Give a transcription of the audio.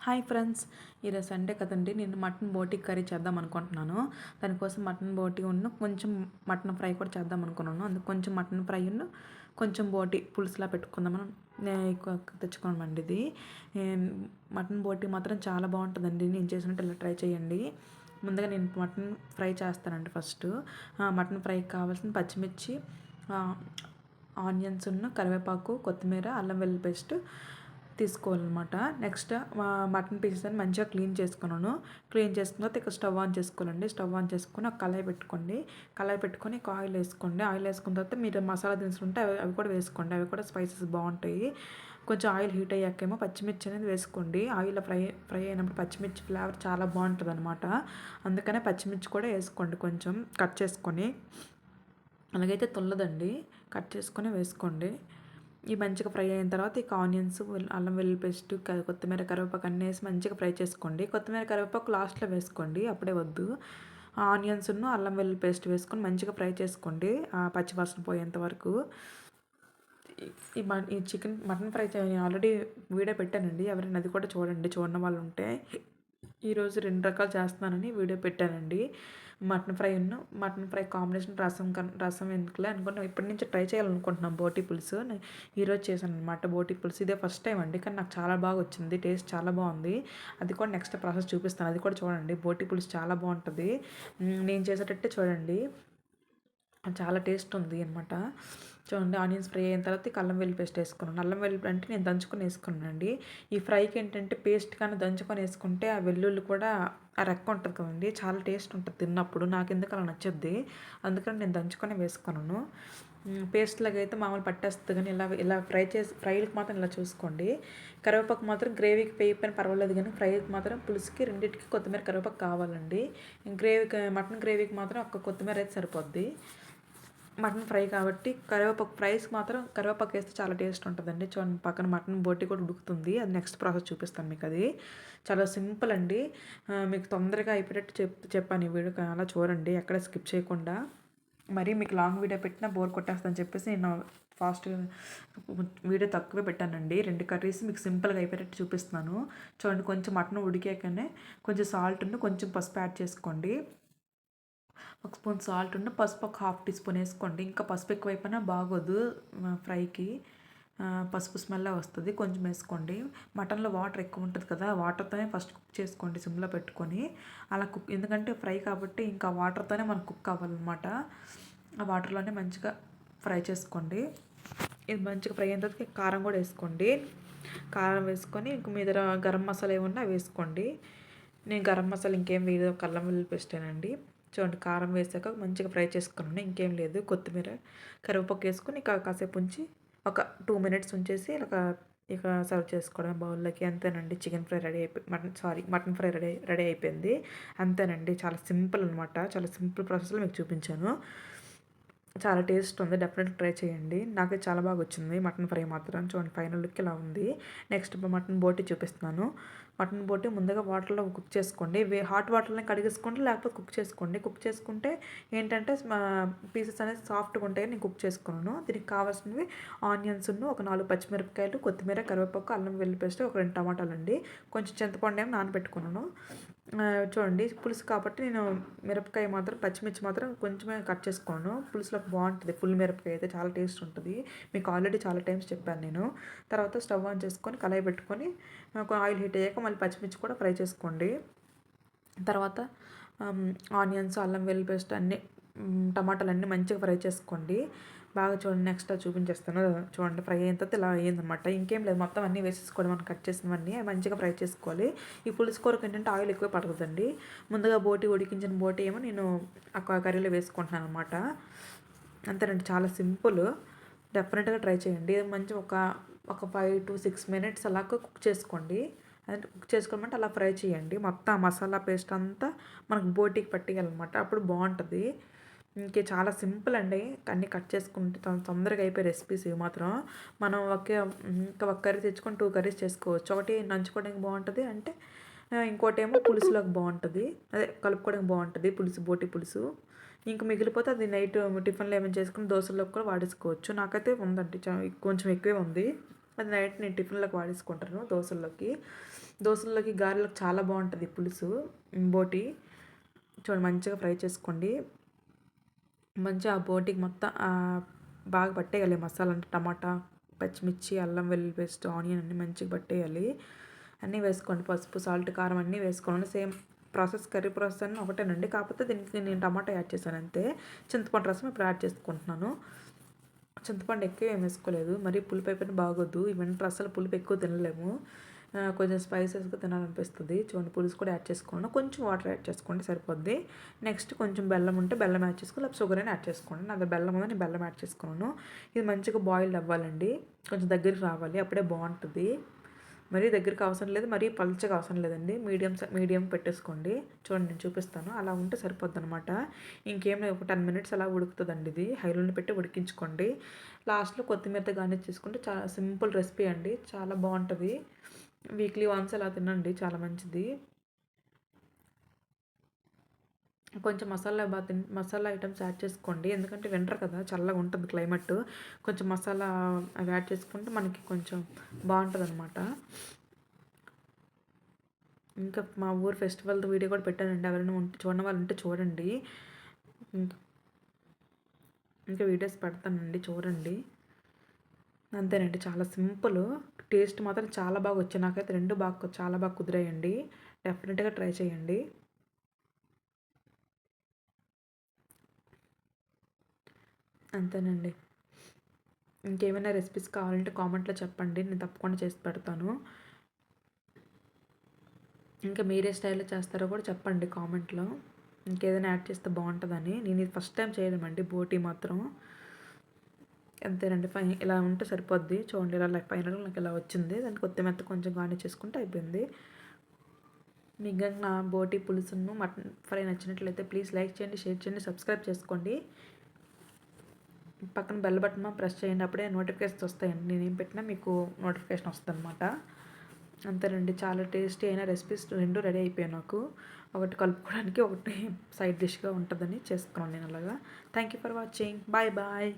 Hi friends, ఈరోజు Sunday కదండి. నేను మటన్ బోటి కర్రీ చేద్దాం అనుకుంటున్నాను. దానికోసం మటన్ బోటి కొంచెం మటన్ ఫ్రై కూడా చేద్దాం అనుకున్నాను. అందుకు కొంచెం మటన్ ఫ్రై కొంచెం బోటి పులుసులా పెట్టుకుందామని నేను ఎక్కువ తెచ్చుకోమండి. ఇది మటన్ బోటి మాత్రం చాలా బాగుంటుందండి. నేను చేసినట్టు ఇలా ట్రై చేయండి. ముందుగా నేను మటన్ ఫ్రై చేస్తానండి. ఫస్ట్ మటన్ ఫ్రైకి కావాల్సిన పచ్చిమిర్చి, ఆనియన్స్, కరివేపాకు, కొత్తిమీర, అల్లం వెల్లుల్లి పేస్ట్ తీసుకోవాలన్నమాట. నెక్స్ట్ మటన్ పీసెస్ అని మంచిగా క్లీన్ చేసుకున్నాను. క్లీన్ చేసుకున్న తర్వాత ఇక స్టవ్ ఆన్ చేసుకోవాలండి. స్టవ్ ఆన్ చేసుకొని ఒక కళాయి పెట్టుకోండి. కళాయి పెట్టుకొని ఆయిల్ వేసుకోండి. ఆయిల్ వేసుకున్న తర్వాత మీరు మసాలా దినుసులు ఉంటే అవి కూడా వేసుకోండి. అవి కూడా స్పైసెస్ బాగుంటాయి. కొంచెం ఆయిల్ హీట్ అయ్యాకేమో పచ్చిమిర్చి అనేది వేసుకోండి. ఆయిల్ ఫ్రై అయినప్పుడు పచ్చిమిర్చి ఫ్లేవర్ చాలా బాగుంటుంది అనమాట. అందుకనే పచ్చిమిర్చి కూడా వేసుకోండి, కొంచెం కట్ చేసుకొని. అలాగైతే తొల్లదండి, కట్ చేసుకొని వేసుకోండి. ఈ మంచిగా ఫ్రై అయిన తర్వాత ఇక ఆనియన్స్, అల్లం వెల్లుల్లి పేస్ట్, కొత్తిమీర, కరివేపాకు అన్నీ వేసి మంచిగా ఫ్రై చేసుకోండి. కొత్తిమీర, కరివేపాకు లాస్ట్లో వేసుకోండి, అప్పుడే వద్దు. ఆనియన్స్, అల్లం వెల్లుల్లి పేస్ట్ వేసుకొని మంచిగా ఫ్రై చేసుకోండి పచ్చివాసన పోయేంత వరకు. ఈ chicken mutton fry already video పెట్టానండి. ఎవరైనా అది కూడా చూడండి, చూడని వాళ్ళు ఉంటే. ఈరోజు 2 రకాలు చేస్తున్నానని వీడియో పెట్టానండి. మటన్ ఫ్రై కాంబినేషన్ రసం ఎందుకులే అనుకున్నాను. ఇప్పటి నుంచి ట్రై చేయాలనుకుంటున్నాను బోటి పులుసు. ఈరోజు చేశాను అనమాట బోటి పులుసు. ఇదే ఫస్ట్ టైం అండి, కానీ నాకు చాలా బాగా వచ్చింది. టేస్ట్ చాలా బాగుంది. అది కూడా నెక్స్ట్ ప్రాసెస్ చూపిస్తాను, అది కూడా చూడండి. బోటి పులుసు చాలా బాగుంటుంది. నేను చేసేటట్టే చూడండి, చాలా టేస్ట్ ఉంది అనమాట. చూడండి, ఆనియన్స్ ఫ్రై అయిన తర్వాత అల్లం వెల్లుల్లి పేస్ట్ వేసుకున్నాను. అల్లం వెల్లుల్లి అంటే నేను దంచుకొని వేసుకున్నానండి. ఈ ఫ్రైకి ఏంటంటే పేస్ట్ కానీ దంచుకొని వేసుకుంటే ఆ వెల్లుల్లి కూడా ఆ రెక్క ఉంటుంది కదండి, చాలా టేస్ట్ ఉంటుంది తిన్నప్పుడు. నాకు ఎందుకు అలా నచ్చద్ది, అందుకని నేను దంచుకొని వేసుకున్నాను. పేస్ట్ లాగా అయితే మామూలు పట్టేస్తుంది, కానీ ఇలా ఫ్రైలకు మాత్రం ఇలా చూసుకోండి. కరివేపాకు మాత్రం గ్రేవీకి వేయకపోయినా పర్వాలేదు, కానీ ఫ్రైకి మాత్రం పులుసుకి రెండింటికి కొత్తిమీర, కరివేపాకు కావాలండి. మటన్ గ్రేవీకి మాత్రం ఒక్క కొత్తిమీర అయితే సరిపోద్ది. మటన్ ఫ్రై కాబట్టి ఫ్రైస్కి మాత్రం కరివేపాకు వేస్తే చాలా టేస్ట్ ఉంటుందండి. చూడండి, పక్కన మటన్ బోటి కూడా ఉడుకుతుంది. అది నెక్స్ట్ ప్రాసెస్ చూపిస్తాను మీకు. అది చాలా సింపుల్ అండి. మీకు తొందరగా అయిపోయేటట్టు చెప్పాను ఈ వీడియో. అలా చూడండి, ఎక్కడ స్కిప్ చేయకుండా. మరి మీకు లాంగ్ వీడియో పెట్టినా బోర్ కొట్టేస్తుందని చెప్పేసి నేను ఫాస్ట్గా వీడియో తక్కువే పెట్టానండి. 2 కర్రీస్ మీకు సింపుల్గా అయిపోయేటట్టు చూపిస్తున్నాను. చూడండి, కొంచెం మటన్ ఉడికాకనే కొంచెం సాల్ట్ కొంచెం పసుపు యాడ్ చేసుకోండి. 1 స్పూన్ సాల్ట్ పసుపు 1/2 టీ స్పూన్ వేసుకోండి. ఇంకా పసుపు ఎక్కువైపోయినా బాగోదు ఫ్రైకి, పసుపు స్మెల్ వస్తుంది. కొంచెం వేసుకోండి. మటన్లో వాటర్ ఎక్కువ ఉంటుంది కదా, వాటర్తోనే ఫస్ట్ కుక్ చేసుకోండి సిమ్లో పెట్టుకొని. అలా ఎందుకంటే ఫ్రై కాబట్టి ఇంకా వాటర్తోనే మనకు కుక్ అవ్వాలన్నమాట. ఆ వాటర్లోనే మంచిగా ఫ్రై చేసుకోండి. ఇది మంచిగా ఫ్రై అయిన తర్వాత కారం కూడా వేసుకోండి. కారం వేసుకొని ఇంక మీ దగ్గర గరం మసాలా ఏమన్నా వేసుకోండి. నేను గరం మసాలా ఇంకేం వేయదు, అల్లం వెల్లుల్లి పేస్టేనండి. చూడండి, కారం వేసాక మంచిగా ఫ్రై చేసుకున్నాను, ఇంకేం లేదు. కొత్తిమీర, కరివేపాకు వేసుకొని కాసేపు ఉంచి ఒక 2 మినిట్స్ ఉంచేసి ఇక సర్వ్ చేసుకోవడం బౌల్లోకి. అంతేనండి, చికెన్ ఫ్రై రెడీ అయిపోయి మటన్ ఫ్రై రెడీ అయిపోయింది. అంతేనండి, చాలా సింపుల్ అనమాట. చాలా సింపుల్ ప్రాసెస్లో మీకు చూపించాను. చాలా టేస్ట్ ఉంది, డెఫినెట్గా ట్రై చేయండి. నాకైతే చాలా బాగా వచ్చింది మటన్ ఫ్రై మాత్రం. చూడండి, ఫైనల్ లుక్ ఇలా ఉంది. నెక్స్ట్ మటన్ బోటి చూపిస్తున్నాను. మటన్ బోటి ముందుగా వాటర్లో కుక్ చేసుకోండి. హాట్ వాటర్లో కడిగేసుకోండి, లేకపోతే కుక్ చేసుకోండి. కుక్ చేసుకుంటే ఏంటంటే పీసెస్ అనేది సాఫ్ట్గా ఉంటాయి. నేను కుక్ చేసుకున్నాను. దీనికి కావాల్సినవి ఆనియన్స్, ఒక 4 పచ్చిమిరపకాయలు, కొత్తిమీర, కరివేపాకు, అల్లం వెల్లుల్లి పేస్ట్, ఒక 2 టమాటాలు అండి. కొంచెం చింతపండు ఏమో నానబెట్టుకున్నాను. చూడండి, పులుసు కాబట్టి నేను పచ్చిమిర్చి మాత్రం కొంచెమే కట్ చేసుకున్నాను. పులుసులో బాగుంటుంది ఫుల్ మిరపకాయ అయితే, చాలా టేస్ట్ ఉంటుంది. మీకు ఆల్రెడీ చాలా టైమ్స్ చెప్పాను నేను. తర్వాత స్టవ్ ఆన్ చేసుకొని కళాయి పెట్టుకొని ఆయిల్ హీట్ అయ్యాక మళ్ళీ పచ్చిమిర్చి కూడా ఫ్రై చేసుకోండి. తర్వాత ఆనియన్స్, అల్లం వెల్లుల్లి పేస్ట్ అన్నీ, టమాటాలు అన్నీ మంచిగా ఫ్రై చేసుకోండి. బాగా చూడండి, నెక్స్ట్ అది చూపించేస్తాను. చూడండి, ఫ్రై అయిన తర్వాత ఇలా అయ్యిందనమాట. ఇంకేం లేదు, మొత్తం అన్నీ వేసేసుకోవడం, మనం కట్ చేసినవన్నీ మంచిగా ఫ్రై చేసుకోవాలి. ఈ పులుసు కూరకు ఏంటంటే ఆయిల్ ఎక్కువ పడుతుందండి. ముందుగా ఉడికించిన బోటి ఏమో నేను ఆ కర్రీలో వేసుకుంటున్నాను అనమాట. అంతేనండి, చాలా సింపుల్. డెఫినెట్గా ట్రై చేయండి. మంచి ఒక 5 to 6 మినిట్స్ అలా కుక్ చేసుకోండి. అంటే కుక్ చేసుకోమంటే అలా ఫ్రై చేయండి. మొత్తం మసాలా పేస్ట్ అంతా మనకు బోటికి పట్టేయాలన్నమాట, అప్పుడు బాగుంటుంది. ఇంకే చాలా సింపుల్ అండి. అన్నీ కట్ చేసుకుంటే తొందరగా అయిపోయే రెసిపీస్ ఇవి మాత్రం. మనం ఇంకా ఒక కర్రీ తెచ్చుకొని 2 కర్రీస్ చేసుకోవచ్చు. ఒకటి నంచుకోవడానికి బాగుంటుంది, అంటే ఇంకోటేమో పులుసులోకి బాగుంటుంది, అదే కలుపుకోవడానికి బాగుంటుంది బోటి పులుసు. ఇంక మిగిలిపోతే అది నైట్ టిఫిన్లో ఏమైనా చేసుకుని దోశల్లోకి కూడా వాడేసుకోవచ్చు. నాకైతే ఉందండి, కొంచెం ఎక్కువే ఉంది. అది నైట్ నేను టిఫిన్లోకి వాడేసుకుంటాను, దోశల్లోకి. దోసల్లోకి, గారెలకు చాలా బాగుంటుంది పులుసు బోటి. చూడండి మంచిగా ఫ్రై చేసుకోండి. మంచిగా ఆ బోటికి మొత్తం బాగా పట్టేయాలి మసాలా, అంటే టమాటా, పచ్చిమిర్చి, అల్లం వెల్లుల్లి పేస్ట్, ఆనియన్ అన్నీ మంచిగా పట్టేయాలి. అన్నీ వేసుకోండి, పసుపు, సాల్ట్, కారం అన్నీ వేసుకోండి. సేమ్ ప్రాసెస్, కర్రీ ప్రాసెస్ అన్నీ ఒకటేనండి. కాకపోతే దీనికి నేను టమాటా యాడ్ చేశాను అంతే. చింతపండు రసం ఇప్పుడు యాడ్ చేసుకుంటున్నాను. చింతపండు ఎక్కువ ఏం వేసుకోలేదు, మరీ పులుపు అయిపోయినా బాగోద్దు. ఈ వింటర్ అసలు పులుపు ఎక్కువ తినలేము, కొంచెం స్పైసెస్గా తినాలనిపిస్తుంది. చూడండి పులుసు కూడా యాడ్ చేసుకున్నాను. కొంచెం వాటర్ యాడ్ చేసుకోండి సరిపోద్ది. నెక్స్ట్ కొంచెం బెల్లం ఉంటే బెల్లం యాడ్ చేసుకోవాలి, లేకపోతే షుగర్ అయినా యాడ్ చేసుకోండి. నా దగ్గర బెల్లం ఉంది, నేను బెల్లం యాడ్ చేసుకున్నాను. ఇది మంచిగా బాయిల్డ్ అవ్వాలండి, కొంచెం దగ్గరికి రావాలి, అప్పుడే బాగుంటుంది. మరీ దగ్గరికి అవసరం లేదు, మరీ పల్చగా అవసరం లేదండి, మీడియం పెట్టేసుకోండి. చూడండి నేను చూపిస్తాను, అలా ఉంటే సరిపోద్ది అనమాట. ఇంకేం లేదు, ఒక 10 మినిట్స్ అలా ఉడుకుతుందండి. ఇది హైలోనే పెట్టి ఉడికించుకోండి. లాస్ట్లో కొత్తిమీరతో గార్నిష్ చేసుకుంటే చాలా సింపుల్ రెసిపీ అండి, చాలా బాగుంటుంది. వీక్లీ వన్స్ అలా తినండి, చాలా మంచిది. కొంచెం మసాలా ఐటమ్స్ యాడ్ చేసుకోండి, ఎందుకంటే వింటర్ కదా, చల్లగా ఉంటుంది క్లైమేట్. కొంచెం మసాలా అవి యాడ్ చేసుకుంటే మనకి కొంచెం బాగుంటుంది అనమాట. ఇంకా మా ఊరు ఫెస్టివల్ వీడియో కూడా పెట్టానండి, ఎవరైనా చూడని వాళ్ళు ఉంటే చూడండి. ఇంకా వీడియోస్ పెడతానండి, చూడండి. అంతేనండి, చాలా సింపుల్. టేస్ట్ మాత్రం చాలా బాగా వచ్చాయి, నాకైతే రెండు చాలా బాగా కుదిరాయండి. డెఫినెట్గా ట్రై చేయండి. అంతేనండి. ఇంకేమైనా రెసిపీస్ కావాలంటే కామెంట్లో చెప్పండి, నేను తప్పకుండా చేసి పెడతాను. ఇంకా మీరే స్టైల్లో చేస్తారో కూడా చెప్పండి కామెంట్లో, ఇంకేదైనా యాడ్ చేస్తే బాగుంటుందని. నేను ఇది ఫస్ట్ టైం చేయలేమండి బోటీ మాత్రం. అంతేనండి, ఇలా ఉంటే సరిపోద్ది. చూడండి ఇలా ఫైనల్గా నాకు ఇలా వచ్చింది. దానికి కొత్తిమీర కొంచెం గార్నిష్ చేసుకుంటే అయిపోయింది. మీకు నా బోటీ పులుసును మటన్ ఫ్రై నచ్చినట్లయితే ప్లీజ్ లైక్ చేయండి, షేర్ చేయండి, సబ్స్క్రైబ్ చేసుకోండి. పక్కన బెల్ బటన్ ప్రెస్ చేయండి, అప్పుడే నోటిఫికేషన్స్ వస్తాయండి. నేనేం పెట్టినా మీకు నోటిఫికేషన్ వస్తుంది అనమాట. అంతేనండి, చాలా టేస్టీ అయిన రెసిపీస్ రెండు రెడీ అయిపోయాయి నాకు. ఒకటి కలుపుకోవడానికి, ఒకటి సైడ్ డిష్గా ఉంటుందని చేసుకున్నాను నేను అలాగా. Thank you for watching. Bye bye.